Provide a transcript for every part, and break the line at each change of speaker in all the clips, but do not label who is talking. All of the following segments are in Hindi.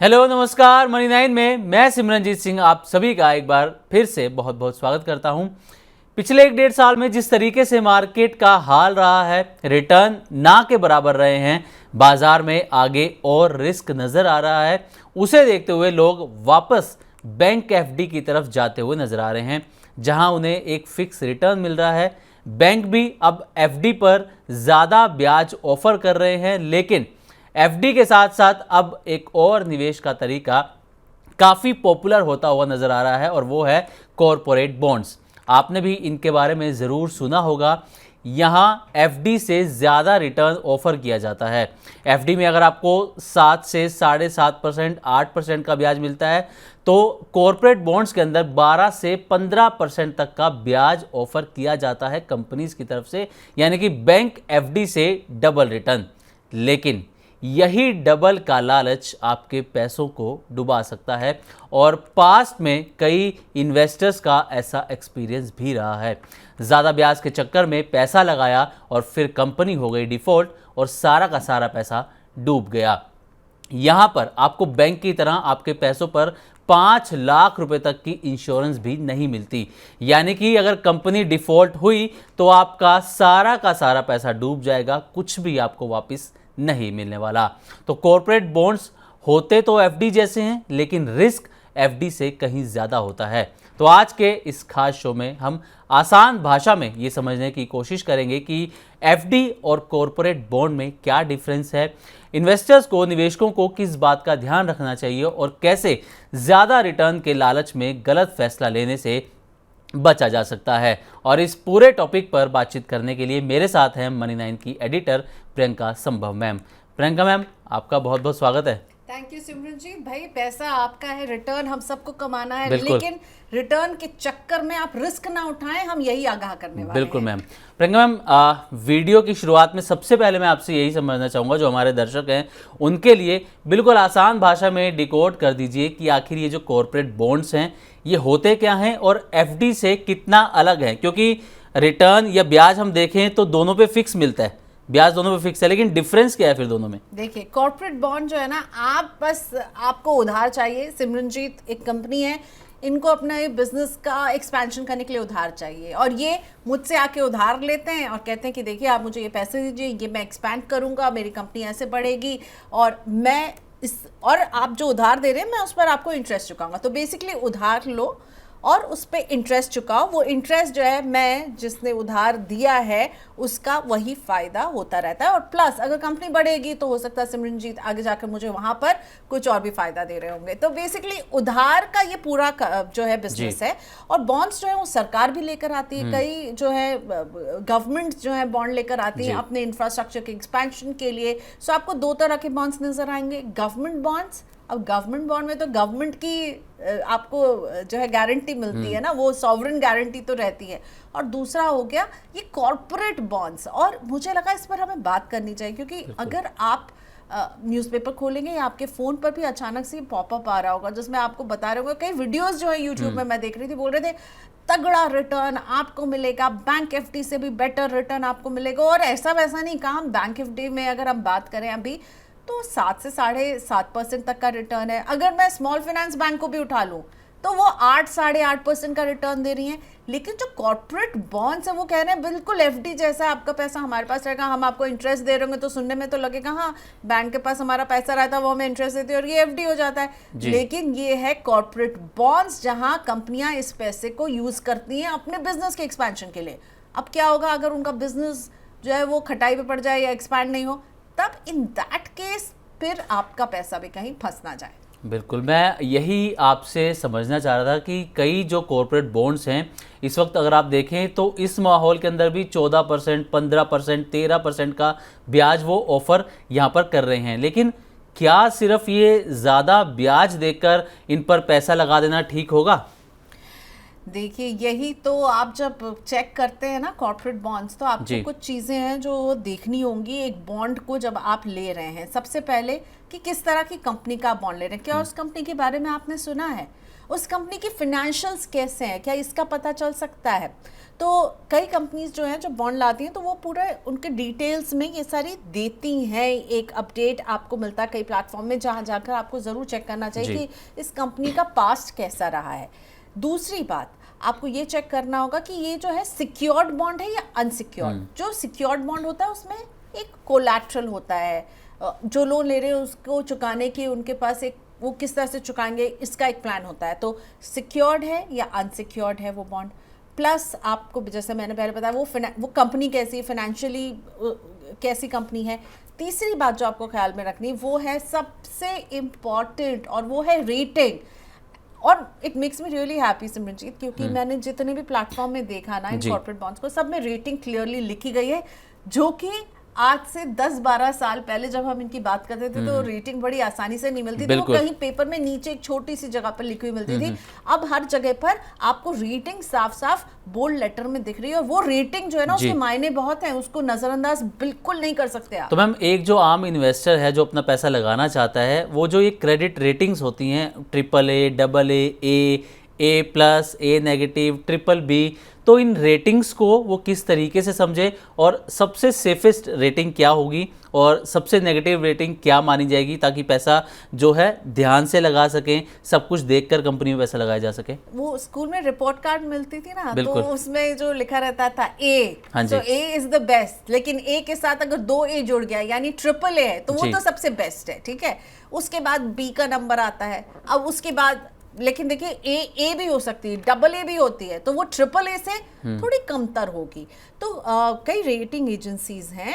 हेलो नमस्कार। मनी 9 में मैं सिमरनजीत सिंह आप सभी का एक बार फिर से बहुत बहुत स्वागत करता हूं। पिछले 1-1.5 साल में जिस तरीके से मार्केट का हाल रहा है, रिटर्न ना के बराबर रहे हैं, बाजार में आगे और रिस्क नज़र आ रहा है, उसे देखते हुए लोग वापस बैंक एफडी की तरफ जाते हुए नज़र आ रहे हैं, जहां उन्हें एक फिक्स रिटर्न मिल रहा है। बैंक भी अब एफडी पर ज़्यादा ब्याज ऑफर कर रहे हैं, लेकिन एफडी के साथ साथ अब एक और निवेश का तरीका काफ़ी पॉपुलर होता हुआ नज़र आ रहा है और वो है कॉरपोरेट बॉन्ड्स। आपने भी इनके बारे में ज़रूर सुना होगा। यहाँ एफडी से ज़्यादा रिटर्न ऑफर किया जाता है। एफडी में अगर आपको 7 से 7.5%, 8% का ब्याज मिलता है, तो कॉरपोरेट बॉन्ड्स के अंदर 12 से 15% तक का ब्याज ऑफर किया जाता है कंपनीज की तरफ से, यानी कि बैंक एफडी से डबल रिटर्न। लेकिन यही डबल का लालच आपके पैसों को डुबा सकता है और पास्ट में कई इन्वेस्टर्स का ऐसा एक्सपीरियंस भी रहा है। ज़्यादा ब्याज के चक्कर में पैसा लगाया और फिर कंपनी हो गई डिफ़ॉल्ट और सारा का सारा पैसा डूब गया। यहाँ पर आपको बैंक की तरह आपके पैसों पर 5 लाख रुपए तक की इंश्योरेंस भी नहीं मिलती, यानी कि अगर कंपनी डिफ़ॉल्ट हुई तो आपका सारा का सारा पैसा डूब जाएगा, कुछ भी आपको वापस नहीं मिलने वाला। तो कॉरपोरेट बॉन्ड्स होते तो एफडी जैसे हैं, लेकिन रिस्क एफडी से कहीं ज़्यादा होता है। तो आज के इस खास शो में हम आसान भाषा में ये समझने की कोशिश करेंगे कि एफडी और कॉरपोरेट बॉन्ड में क्या डिफरेंस है, इन्वेस्टर्स को, निवेशकों को किस बात का ध्यान रखना चाहिए और कैसे ज़्यादा रिटर्न के लालच में गलत फैसला लेने से बचा जा सकता है। और इस पूरे टॉपिक पर बातचीत करने के लिए मेरे साथ हैं मनी 9 की एडिटर प्रियंका संभव मैम। प्रियंका मैम, आपका बहुत बहुत स्वागत है।
थैंक यू सिमरनजीत भाई। पैसा आपका है, रिटर्न हम सबको कमाना है, लेकिन रिटर्न के चक्कर में आप रिस्क ना उठाएं, हम यही आगाह करने वाले
बिल्कुल मैम। प्रियंका मैम, वीडियो की शुरुआत में सबसे पहले मैं आपसे यही समझना चाहूँगा, जो हमारे दर्शक हैं उनके लिए बिल्कुल आसान भाषा में डिकोड कर दीजिए कि आखिर ये जो कॉरपोरेट बॉन्ड्स हैं ये होते क्या हैं और एफडी से कितना अलग है। क्योंकि रिटर्न या ब्याज हम देखें तो दोनों पे फिक्स मिलता है, ब्याज दोनों पे फिक्स है, लेकिन डिफरेंस क्या है फिर दोनों में?
देखिए, कॉर्पोरेट बॉन्ड जो है ना, आप बस आपको उधार चाहिए। सिमरनजीत एक कंपनी है, इनको अपना ये बिजनेस का एक्सपेंशन करने के लिए उधार चाहिए और ये मुझसे आके उधार लेते हैं और कहते हैं कि देखिए आप मुझे ये पैसे दीजिए, ये मैं एक्सपैंड करूंगा, मेरी कंपनी ऐसे बढ़ेगी और मैं और आप जो उधार दे रहे हैं मैं उस पर आपको इंटरेस्ट चुकाऊंगा। तो बेसिकली उधार लो और उस पर इंटरेस्ट चुकाओ। वो इंटरेस्ट जो है, मैं जिसने उधार दिया है उसका वही फ़ायदा होता रहता है और प्लस अगर कंपनी बढ़ेगी तो हो सकता है सिमरनजीत आगे जाकर मुझे वहाँ पर कुछ और भी फ़ायदा दे रहे होंगे। तो बेसिकली उधार का ये पूरा जो है बिजनेस है। और बॉन्ड्स जो है वो सरकार भी लेकर आती है, कई जो है गवर्नमेंट जो है बॉन्ड लेकर आती है अपने इंफ्रास्ट्रक्चर के एक्सपेंशन के लिए। सो आपको 2 तरह के बॉन्ड्स नज़र आएंगे, गवर्नमेंट बॉन्ड्स। अब गवर्नमेंट बॉन्ड में तो गवर्नमेंट की आपको जो है गारंटी मिलती है ना, वो सॉवरेन गारंटी तो रहती है। और दूसरा हो गया ये कॉर्पोरेट बॉन्ड्स, और मुझे लगा इस पर हमें बात करनी चाहिए क्योंकि अगर आप न्यूज़पेपर खोलेंगे या आपके फ़ोन पर भी अचानक से पॉपअप आ रहा होगा जिसमें आपको बता रहे होंगे, कई वीडियोस जो है यूट्यूब में मैं देख रही थी, बोल रहे थे तगड़ा रिटर्न आपको मिलेगा, बैंक एफडी से भी बेटर रिटर्न आपको मिलेगा। और ऐसा वैसा नहीं कहा, बैंक एफडी में अगर हम बात करें अभी तो 7 से 7.5% तक का रिटर्न है। अगर मैं स्मॉल फाइनेंस बैंक को भी उठा लूँ तो वो 8-8.5% का रिटर्न दे रही हैं। लेकिन जो कॉर्पोरेट बॉन्ड्स है वो कह रहे हैं बिल्कुल एफडी जैसा आपका पैसा हमारे पास रहेगा, हम आपको इंटरेस्ट दे रहे होंगे। तो सुनने में तो लगेगा हाँ, बैंक के पास हमारा पैसा रहता है, वो हमें इंटरेस्ट देती है और ये एफडी हो जाता है। लेकिन ये है कॉर्पोरेट बॉन्ड्स, जहां कंपनियां इस पैसे को यूज करती हैं अपने बिजनेस के एक्सपेंशन के लिए। अब क्या होगा अगर उनका बिजनेस जो है वो खटाई पे पड़ जाए या एक्सपैंड नहीं हो, तब इन दैट केस फिर आपका पैसा भी कहीं फंस ना जाए।
बिल्कुल, मैं यही आपसे समझना चाह रहा था कि कई जो कॉरपोरेट बॉन्ड्स हैं इस वक्त अगर आप देखें तो इस माहौल के अंदर भी 14%, 15%, 13% का ब्याज वो ऑफ़र यहाँ पर कर रहे हैं। लेकिन क्या सिर्फ ये ज़्यादा ब्याज देकर इन पर पैसा लगा देना ठीक होगा?
देखिए, यही तो आप जब चेक करते हैं ना कॉर्पोरेट बॉन्ड्स, तो आपको कुछ चीज़ें हैं जो देखनी होंगी एक बॉन्ड को जब आप ले रहे हैं। सबसे पहले कि किस तरह की कंपनी का बॉन्ड ले रहे हैं, क्या उस कंपनी के बारे में आपने सुना है, उस कंपनी की फिनेंशियल्स कैसे हैं, क्या इसका पता चल सकता है। तो कई कंपनीज जो हैं जो बॉन्ड लाती हैं तो वो पूरा उनके डिटेल्स में ये सारी देती हैं, एक अपडेट आपको मिलता है कई प्लेटफॉर्म में, जहाँ जाकर आपको ज़रूर चेक करना चाहिए कि इस कंपनी का पास्ट कैसा रहा है। दूसरी बात, आपको ये चेक करना होगा कि ये जो है सिक्योर्ड बॉन्ड है या अनसिक्योर्ड। जो सिक्योर्ड बॉन्ड होता है उसमें एक कोलैटरल होता है, जो लोन ले रहे हैं उसको चुकाने की उनके पास एक, वो किस तरह से चुकाएंगे इसका एक प्लान होता है। तो सिक्योर्ड है या अनसिक्योर्ड है वो बॉन्ड, प्लस आपको जैसे मैंने पहले बताया वो कंपनी कैसी है, फाइनेंशियली कैसी कंपनी है। तीसरी बात जो आपको ख्याल में रखनी वो है सबसे इम्पॉर्टेंट, और वो है रेटिंग। और it makes me really happy Simranjeet, क्योंकि मैंने जितने भी प्लेटफॉर्म में देखा ना इन कॉर्पोरेट बॉन्ड्स को, सब में रेटिंग क्लियरली लिखी गई है, जो कि आज से 10-12 साल पहले जब हम इनकी बात करते थे तो रेटिंग बड़ी आसानी से नहीं मिलती थी, वो कहीं पेपर में नीचे एक छोटी सी जगह पर लिखी हुई मिलती थी। अब हर जगह पर आपको रेटिंग साफ साफ बोल्ड लेटर में दिख रही है, और वो रेटिंग जो है ना उसके मायने बहुत हैं, उसको नजरअंदाज बिल्कुल नहीं कर सकते आप।
तो मैम एक जो आम इन्वेस्टर है जो अपना पैसा लगाना चाहता है, वो जो ये क्रेडिट रेटिंग्स होती हैं AAA, AA, A+, A-, BBB, तो इन रेटिंग्स को वो किस तरीके से समझे, और सबसे सेफेस्ट रेटिंग क्या होगी और सबसे नेगेटिव रेटिंग क्या मानी जाएगी, ताकि पैसा जो है ध्यान से लगा सकें, सब कुछ देखकर कंपनी में पैसा लगाया जा सके।
वो स्कूल में रिपोर्ट कार्ड मिलती थी ना, तो उसमें जो लिखा रहता था A, तो A इज द बेस्ट, लेकिन A के साथ अगर 2 A जुड़ गया यानी AAA है तो वो तो सबसे बेस्ट है, ठीक है। उसके बाद B का नंबर आता है, अब उसके बाद लेकिन देखिए A भी हो सकती है, AA भी होती है, तो वो AAA से थोड़ी कमतर होगी। तो कई रेटिंग एजेंसीज हैं,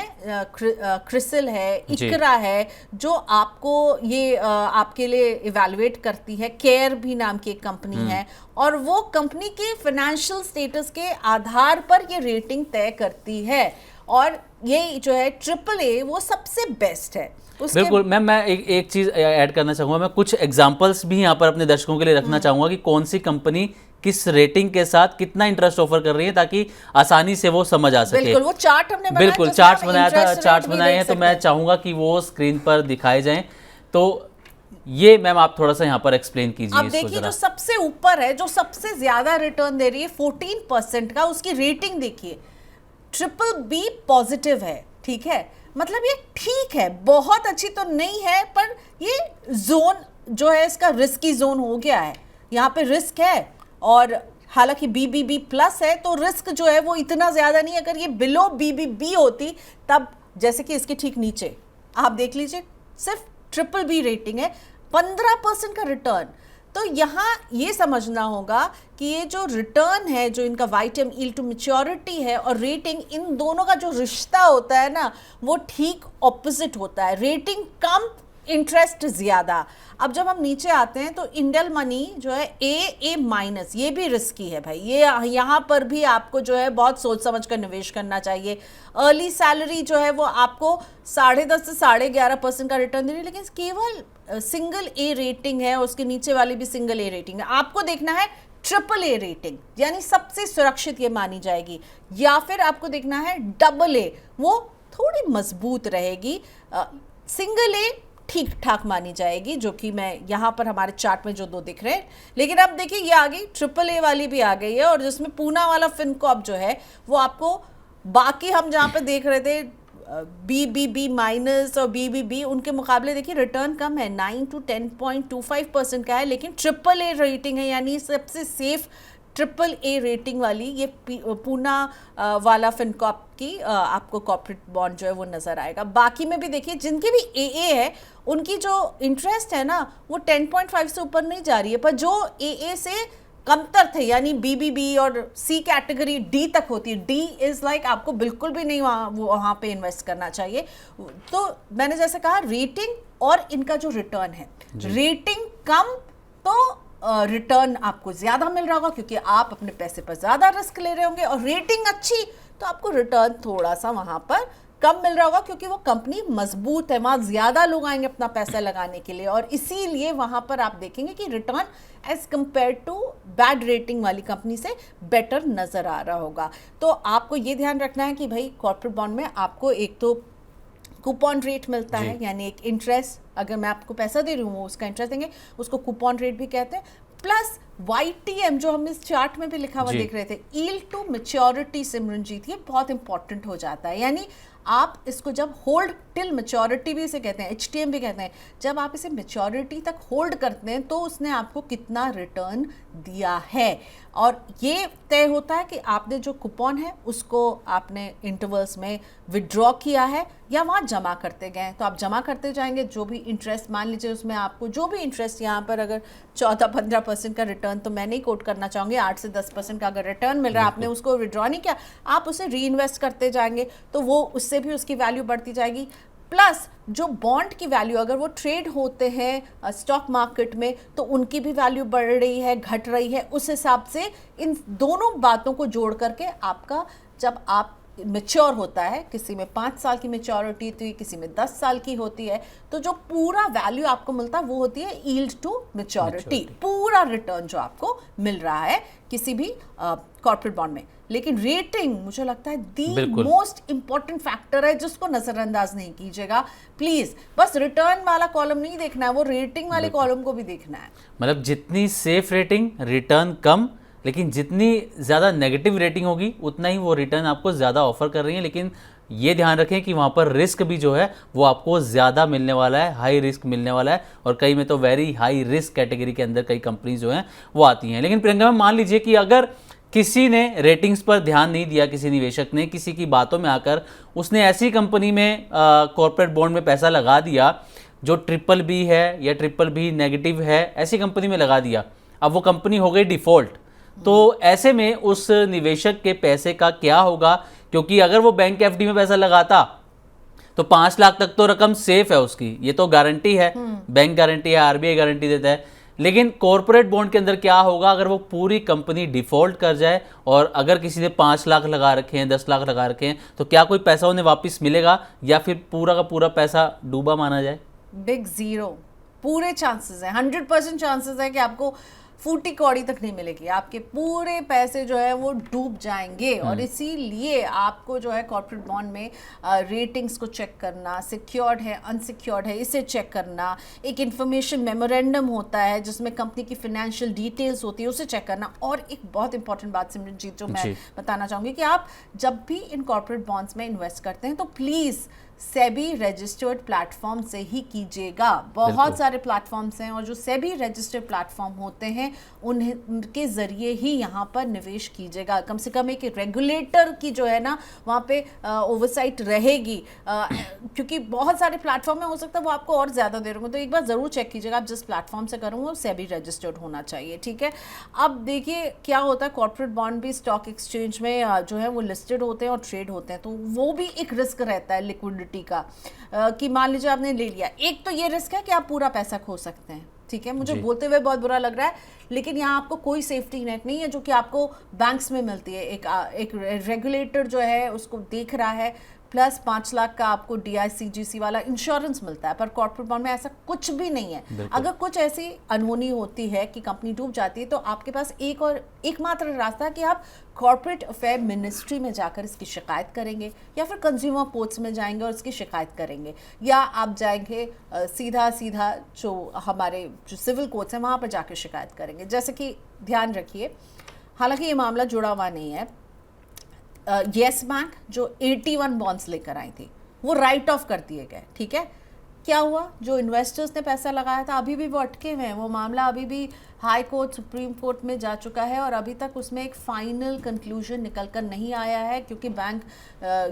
क्रिसिल है, इकरा है, जो आपको ये आपके लिए इवैल्यूएट करती है। केयर भी नाम की एक कंपनी है, और वो कंपनी के फाइनेंशियल स्टेटस के आधार पर ये रेटिंग तय करती है, और ये जो है AAA वो सबसे बेस्ट है।
बिल्कुल मैम, मैं एक चीज़ ऐड करना चाहूँगा, मैं कुछ एग्जांपल्स भी यहाँ पर अपने दर्शकों के लिए रखना चाहूँगा कि कौन सी कंपनी किस रेटिंग के साथ कितना इंटरेस्ट ऑफर कर रही है, ताकि आसानी से वो समझ आ सके।
बिल्कुल, वो चार्ट हमने बनाया,
बिल्कुल चार्ट बनाया था, चार्ट बनाए हैं, तो मैं चाहूँगा कि वो स्क्रीन पर दिखाए जाएँ। तो ये मैम आप थोड़ा सा यहाँ पर एक्सप्लेन कीजिए।
अब देखिए जो सबसे ऊपर है, जो सबसे ज्यादा रिटर्न दे रही है 14% का, उसकी रेटिंग देखिए BBB पॉजिटिव है, ठीक है। मतलब ये ठीक है, बहुत अच्छी तो नहीं है, पर ये जोन जो है इसका रिस्की जोन हो गया है, यहाँ पे रिस्क है। और हालांकि BBB+ है तो रिस्क जो है वो इतना ज्यादा नहीं। अगर ये बिलो BBB होती तब, जैसे कि इसके ठीक नीचे आप देख लीजिए, सिर्फ BBB रेटिंग है, 15% का रिटर्न। तो यहाँ ये समझना होगा कि ये जो रिटर्न है, जो इनका YTM यील्ड टू मैच्योरिटी है, और रेटिंग, इन दोनों का जो रिश्ता होता है ना, वो ठीक ऑपोजिट होता है। रेटिंग कम, इंटरेस्ट ज़्यादा। अब जब हम नीचे आते हैं तो इंडियन मनी जो है A- ये भी रिस्की है भाई, ये यहाँ पर भी आपको जो है बहुत सोच समझ कर निवेश करना चाहिए। अर्ली सैलरी जो है वो आपको 10.5 से 11.5% का रिटर्न दे रही है, लेकिन केवल सिंगल A रेटिंग है, उसके नीचे वाली भी सिंगल A रेटिंग है। आपको देखना है AAA रेटिंग, यानी सबसे सुरक्षित ये मानी जाएगी, या फिर आपको देखना है AA, वो थोड़ी मजबूत रहेगी। सिंगल A ठीक ठाक मानी जाएगी, जो कि मैं यहाँ पर हमारे चार्ट में जो 2 दिख रहे हैं। लेकिन अब देखिए ये आ गई AAA वाली भी आ गई है, और जिसमें पूना वाला फिनकॉर्प जो है वो आपको, बाकी हम जहाँ पे देख रहे थे BBB- और BBB, उनके मुकाबले देखिए रिटर्न कम है, 9 to 10.25% का है, लेकिन AAA रेटिंग है, यानी सबसे सेफ AAA रेटिंग वाली ये पूना वाला फिनकॉर्प की आपको कॉर्पोरेट बॉन्ड जो है वो नज़र आएगा। बाकी में भी देखिए जिनकी भी AA है, उनकी जो इंटरेस्ट है ना वो 10.5 से ऊपर नहीं जा रही है, पर जो AA से कमतर थे, यानी BBB और C कैटेगरी D तक होती है, D इज़ लाइक आपको बिल्कुल भी नहीं वहाँ पे इन्वेस्ट करना चाहिए। तो मैंने जैसे कहा, रेटिंग और इनका जो रिटर्न है, रेटिंग कम तो रिटर्न आपको ज़्यादा मिल रहा होगा, क्योंकि आप अपने पैसे पर ज़्यादा रिस्क ले रहे होंगे, और रेटिंग अच्छी तो आपको रिटर्न थोड़ा सा वहाँ पर कम मिल रहा होगा, क्योंकि वो कंपनी मजबूत है, वहाँ ज़्यादा लोग आएंगे अपना पैसा लगाने के लिए, और इसीलिए वहाँ पर आप देखेंगे कि return as compare to bad rating वाली कंपनी से बेटर नज़र आ रहा होगा। तो आपको ये ध्यान रखना है कि भाई कॉर्पोरेट बॉन्ड में आपको एक तो कूपन रेट मिलता है, यानी एक इंटरेस्ट, अगर मैं आपको पैसा दे रही हूँ वो उसका इंटरेस्ट देंगे, उसको कूपन रेट भी कहते हैं, प्लस YTM जो हम इस चार्ट में भी लिखा हुआ
जी।
देख रहे थे, यील्ड टू मैच्योरिटी सिमरनजीत, ये बहुत इंपॉर्टेंट हो जाता है। यानी आप इसको जब होल्ड टिल मैच्योरिटी भी इसे कहते हैं, HTM भी कहते हैं, जब आप इसे मैच्योरिटी तक होल्ड करते हैं तो उसने आपको कितना रिटर्न दिया है, और ये तय होता है कि आपने जो कूपन है उसको आपने इंटरवल्स में विड्रॉ किया है या वहाँ जमा करते गए। तो आप जमा करते जाएंगे, जो भी इंटरेस्ट, मान लीजिए उसमें आपको जो भी इंटरेस्ट यहाँ पर अगर 14-15% का रिटर्न, तो मैं नहीं कोट करना चाहूँगी, 8 से 10% का अगर रिटर्न मिल रहा है, आपने उसको विड्रॉ नहीं किया, आप उसे री इन्वेस्ट करते जाएंगे तो वो उससे भी उसकी वैल्यू बढ़ती जाएगी। प्लस जो बॉन्ड की वैल्यू, अगर वो ट्रेड होते हैं स्टॉक मार्केट में, तो उनकी भी वैल्यू बढ़ रही है, घट रही है, उस हिसाब से इन दोनों बातों को जोड़ करके आपका, जब आप मैच्योर होता है, किसी में 5 साल की मैच्योरिटी होती है, किसी में 10 साल की होती है, तो जो पूरा वैल्यू आपको मिलता है वो होती है यील्ड टू मैच्योरिटी, पूरा रिटर्न जो आपको मिल रहा है किसी भी कॉर्पोरेट बॉन्ड में। लेकिन रेटिंग मुझे लगता है दी मोस्ट इंपॉर्टेंट फैक्टर है जिसको नजरअंदाज नहीं कीजिएगा प्लीज। बस रिटर्न वाला कॉलम नहीं देखना है, वो रेटिंग वाले कॉलम को भी देखना है।
मतलब जितनी सेफ रेटिंग, रिटर्न कम, लेकिन जितनी ज़्यादा नेगेटिव रेटिंग होगी उतना ही वो रिटर्न आपको ज़्यादा ऑफर कर रही है। लेकिन ये ध्यान रखें कि वहाँ पर रिस्क भी जो है वो आपको ज़्यादा मिलने वाला है, हाई रिस्क मिलने वाला है, और कई में तो वेरी हाई रिस्क कैटेगरी के अंदर कई कंपनी जो हैं वो आती हैं। लेकिन प्रियंका मैम, मान लीजिए कि अगर किसी ने रेटिंग्स पर ध्यान नहीं दिया, किसी निवेशक ने किसी की बातों में आकर उसने ऐसी कंपनी में कॉर्पोरेट बॉन्ड में पैसा लगा दिया जो BBB है या BBB नेगेटिव है, ऐसी कंपनी में लगा दिया, अब वो कंपनी हो गई डिफ़ॉल्ट, तो ऐसे में उस निवेशक के पैसे का क्या होगा? क्योंकि अगर वो बैंक FD में पैसा लगाता तो 5 लाख तक तो रकम सेफ है उसकी, ये तो गारंटी है, बैंक गारंटी है, RBI गारंटी देता है। लेकिन कॉर्पोरेट बॉन्ड के अंदर क्या होगा अगर वो पूरी कंपनी डिफ़ॉल्ट कर जाए, और अगर किसी ने 5 लाख लगा रखे हैं, 10 लाख लगा रखे हैं, तो क्या कोई पैसा उन्हें वापस मिलेगा या फिर पूरा का पूरा पैसा डूबा माना जाए?
बिग जीरो, पूरे चांसेस है, 100% चांसेस है कि आपको फूटी कौड़ी तक नहीं मिलेगी, आपके पूरे पैसे जो है वो डूब जाएंगे। और इसीलिए आपको जो है कॉर्पोरेट बॉन्ड में रेटिंग्स को चेक करना, सिक्योर्ड है अनसिक्योर्ड है इसे चेक करना, एक इंफॉर्मेशन मेमोरेंडम होता है जिसमें कंपनी की फाइनेंशियल डिटेल्स होती है उसे चेक करना। और एक बहुत इंपॉर्टेंट बात सिमरनजीत जो मैं बताना चाहूँगी कि आप जब भी इन कॉर्पोरेट बॉन्ड्स में इन्वेस्ट करते हैं तो प्लीज़ सेबी रजिस्टर्ड प्लेटफॉर्म से ही कीजिएगा। बहुत सारे प्लेटफॉर्म्स हैं और जो सेबी रजिस्टर्ड प्लेटफॉर्म होते हैं उनके ज़रिए ही यहाँ पर निवेश कीजिएगा। कम से कम एक रेगुलेटर की जो है ना वहाँ पे ओवरसाइट रहेगी, क्योंकि बहुत सारे प्लेटफॉर्म में हो सकता है वो आपको और ज़्यादा दे रहे होंगे, तो एक बार ज़रूर चेक कीजिएगा आप जिस प्लेटफॉर्म से करूँगा वो सेबी रजिस्टर्ड होना चाहिए, ठीक है। अब देखिए क्या होता है, कॉर्पोरेट बॉन्ड भी स्टॉक एक्सचेंज में जो है वो लिस्टेड होते हैं और ट्रेड होते हैं, तो वो भी एक रिस्क रहता है लिक्विडिटी का, कि मान लीजिए आपने ले लिया, एक तो ये रिस्क है कि आप पूरा पैसा खो सकते हैं, ठीक है। मुझे बोलते हुए बहुत बुरा लग रहा है, लेकिन यहाँ आपको कोई सेफ्टी नेट नहीं है जो कि आपको बैंक्स में मिलती है। एक रेगुलेटर जो है उसको देख रहा है, प्लस 5 लाख का आपको DICGC वाला इंश्योरेंस मिलता है, पर कॉर्पोरेट बॉन्ड में ऐसा कुछ भी नहीं है। अगर कुछ ऐसी अनहोनी होती है कि कंपनी डूब जाती है तो आपके पास एकमात्र रास्ता है कि आप कॉर्पोरेट अफेयर मिनिस्ट्री में जाकर इसकी शिकायत करेंगे, या फिर कंज्यूमर कोर्ट्स में जाएंगे और इसकी शिकायत करेंगे, या आप जाएंगे सीधा जो हमारे जो सिविल कोर्ट्स हैं वहाँ पर जाकर शिकायत करेंगे। जैसे कि ध्यान रखिए, हालांकि ये मामला जुड़ा हुआ नहीं है, येस बैंक जो 81 बॉन्ड्स लेकर आई थी वो राइट ऑफ कर दिए गए, ठीक है। क्या हुआ, जो इन्वेस्टर्स ने पैसा लगाया था अभी भी वो अटके हुए हैं, वो मामला अभी भी हाई कोर्ट सुप्रीम कोर्ट में जा चुका है और अभी तक उसमें एक फाइनल कंक्लूजन निकल कर नहीं आया है, क्योंकि बैंक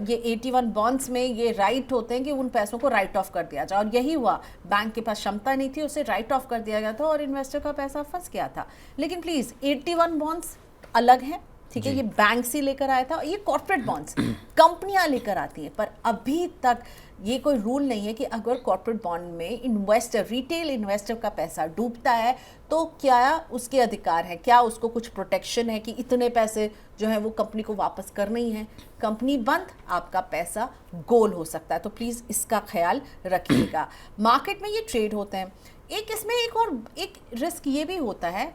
ये 81 बॉन्ड्स में ये राइट होते हैं कि उन पैसों को राइट ऑफ कर दिया जाए, और यही हुआ, बैंक के पास क्षमता नहीं थी, उसे राइट ऑफ कर दिया गया था और इन्वेस्टर का पैसा फंस गया था। लेकिन प्लीज़ 81 बॉन्ड्स अलग हैं, ठीक है, ये बैंक से लेकर आया था, ये कॉर्पोरेट बॉन्ड्स कंपनियां लेकर आती हैं, पर अभी तक ये कोई रूल नहीं है कि अगर कॉर्पोरेट बॉन्ड में इन्वेस्टर, रिटेल इन्वेस्टर का पैसा डूबता है तो क्या उसके अधिकार है, क्या उसको कुछ प्रोटेक्शन है कि इतने पैसे जो है वो कंपनी को वापस करने ही है। कंपनी बंद, आपका पैसा गोल हो सकता है, तो प्लीज़ इसका ख्याल रखिएगा। मार्केट में ये ट्रेड होते हैं, इसमें एक रिस्क ये भी होता है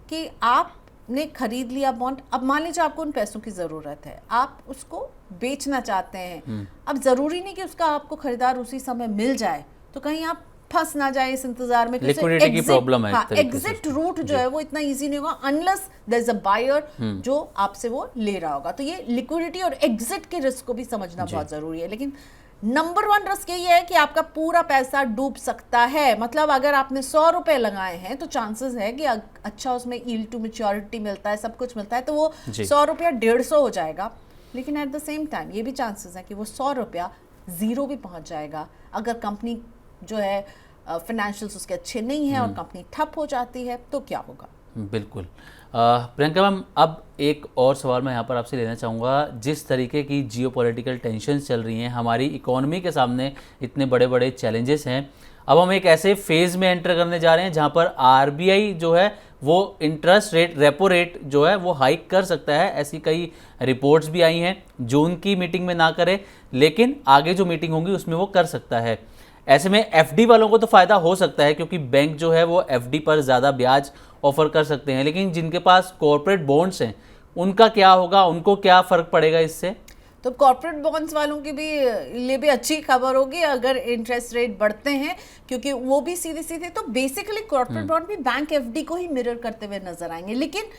कि आपने खरीद लिया बॉन्ड, अब मान लीजिए आपको उन पैसों की ज़रूरत है, आप उसको बेचना चाहते हैं, अब ज़रूरी नहीं कि उसका आपको खरीदार उसी समय मिल जाए, तो कहीं आप फंस ना जाए इस इंतजार में,
लिक्विडिटी की प्रॉब्लम है।
एग्जिट रूट जो है वो इतना इजी नहीं होगा unless there is a buyer जो आपसे वो ले रहा होगा। तो ये लिक्विडिटी और एग्जिट के रिस्क को भी समझना बहुत जरूरी है। लेकिन नंबर 1 रिस्क यही है कि आपका पूरा पैसा डूब सकता है। मतलब अगर आपने 100 रुपए लगाए हैं तो चांसेस है कि अच्छा उसमें यील्ड टू मैच्योरिटी मिलता है, सब कुछ मिलता है, तो वो 100 रुपया 150 हो जाएगा। लेकिन एट द सेम टाइम ये भी चांसेस है कि वो 100 रुपया जीरो भी पहुंच जाएगा अगर कंपनी जो है फाइनेंशियल्स उसके अच्छे नहीं है और कंपनी ठप हो जाती है तो क्या होगा।
बिल्कुल। प्रियंका मैम, अब एक और सवाल मैं यहाँ पर आपसे लेना चाहूँगा। जिस तरीके की जियोपॉलिटिकल टेंशन्स चल रही हैं, हमारी इकोनॉमी के सामने इतने बड़े बड़े चैलेंजेस हैं, अब हम एक ऐसे फेज़ में एंटर करने जा रहे हैं जहाँ पर आरबीआई जो है वो इंटरेस्ट रेट, रेपो रेट जो है वो हाइक कर सकता है। ऐसी कई रिपोर्ट्स भी आई हैं। जून की मीटिंग में ना करे, लेकिन आगे जो मीटिंग होगी उसमें वो कर सकता है। ऐसे में एफडी वालों को तो फ़ायदा हो सकता है क्योंकि बैंक जो है वो एफडी पर ज़्यादा ब्याज ऑफर कर सकते हैं, लेकिन जिनके पास कॉर्पोरेट बॉन्ड्स हैं उनका क्या होगा, उनको क्या फ़र्क पड़ेगा इससे?
तो कॉर्पोरेट बॉन्ड्स वालों की भी लिए भी अच्छी खबर होगी अगर इंटरेस्ट रेट बढ़ते हैं, क्योंकि वो भी सीधे सीधे तो बेसिकली कॉर्पोरेट बॉन्ड भी बैंक एफडी को ही मिरर करते हुए नजर आएंगे। लेकिन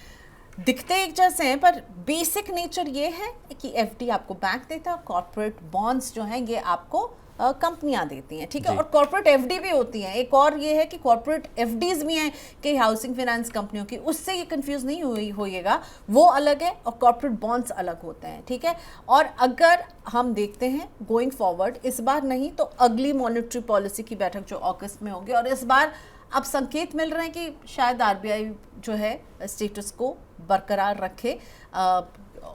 दिखते एक जैसे हैं पर बेसिक नेचर ये है कि एफडी आपको बैंक देता है, कॉर्पोरेट बॉन्ड्स जो हैं ये आपको कंपनियां देती हैं, ठीक है। और कॉर्पोरेट एफडी भी होती हैं। एक और ये है कि कॉर्पोरेट एफडीज भी हैं कि हाउसिंग फाइनेंस कंपनियों की, उससे ये कंफ्यूज नहीं होइएगा, वो अलग है और कॉर्पोरेट बॉन्ड्स अलग होते हैं, ठीक है। और अगर हम देखते हैं गोइंग फॉरवर्ड, इस बार नहीं तो अगली मॉनेटरी पॉलिसी की बैठक जो अगस्त में होगी, और इस बार अब संकेत मिल रहे हैं कि शायद आरबीआई जो है स्टेटस को बरकरार रखे।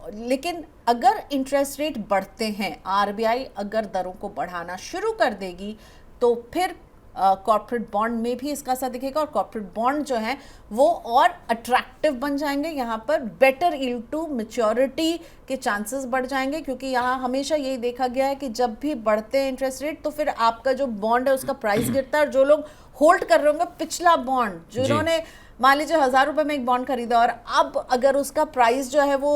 लेकिन अगर इंटरेस्ट रेट बढ़ते हैं, आरबीआई अगर दरों को बढ़ाना शुरू कर देगी तो फिर कॉर्पोरेट बॉन्ड में भी इसका असर दिखेगा और कॉर्पोरेट बॉन्ड जो है वो और अट्रैक्टिव बन जाएंगे। यहाँ पर बेटर यील्ड टू मैच्योरिटी के चांसेस बढ़ जाएंगे, क्योंकि यहाँ हमेशा यही देखा गया है कि जब भी बढ़ते हैं इंटरेस्ट रेट तो फिर आपका जो बॉन्ड है उसका प्राइस गिरता है। और जो लोग होल्ड कर रहे होंगे पिछला बॉन्ड, जिन्होंने मान लीजिए 1000 रुपये में एक बॉन्ड खरीदा और अब अगर उसका प्राइस जो है वो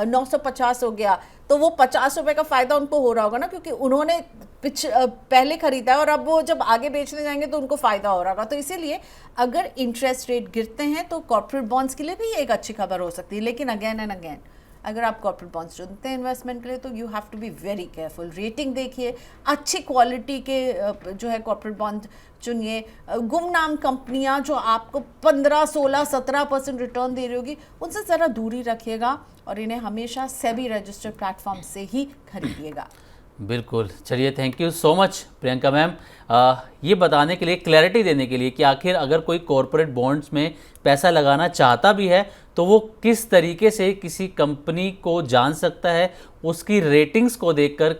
950 हो गया तो वो 50 रुपये का फायदा उनको हो रहा होगा ना, क्योंकि उन्होंने पहले खरीदा है और अब वो जब आगे बेचने जाएंगे तो उनको फायदा हो रहा होगा। तो इसीलिए अगर इंटरेस्ट रेट गिरते हैं तो कॉर्पोरेट बॉन्ड्स के लिए भी एक अच्छी खबर हो सकती है। लेकिन अगेन एंड अगेन अगर आप कॉर्पोरेट बॉन्ड्स चुनते हैं इन्वेस्टमेंट के लिए तो you have to be very careful. Rating देखिए, अच्छी क्वालिटी के जो है कॉर्पोरेट बॉन्ड चुनिए। गुमनाम कंपनियां जो आपको 15, 16, 17% रिटर्न दे रही होगी उनसे ज़रा दूरी रखिएगा और इन्हें हमेशा सेबी रजिस्टर्ड प्लेटफॉर्म से ही खरीदिएगा।
बिल्कुल। चलिए, thank you so much Priyanka ma'am, ये बताने के लिए, क्लैरिटी देने के लिए कि आखिर अगर कोई कॉर्पोरेट बॉन्ड्स में पैसा लगाना चाहता भी है तो वो किस तरीके से किसी कंपनी को जान सकता है, उसकी रेटिंग्स को देखकर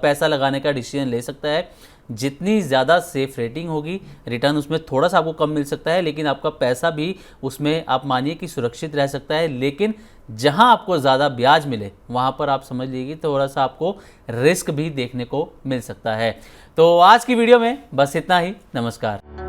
पैसा लगाने का डिसीजन ले सकता है। जितनी ज़्यादा सेफ रेटिंग होगी, रिटर्न उसमें थोड़ा सा आपको कम मिल सकता है, लेकिन आपका पैसा भी उसमें आप मानिए कि सुरक्षित रह सकता है। लेकिन जहां आपको ज़्यादा ब्याज मिले वहां पर आप समझ लीजिए थोड़ा सा आपको रिस्क भी देखने को मिल सकता है। तो आज की वीडियो में बस इतना ही। नमस्कार।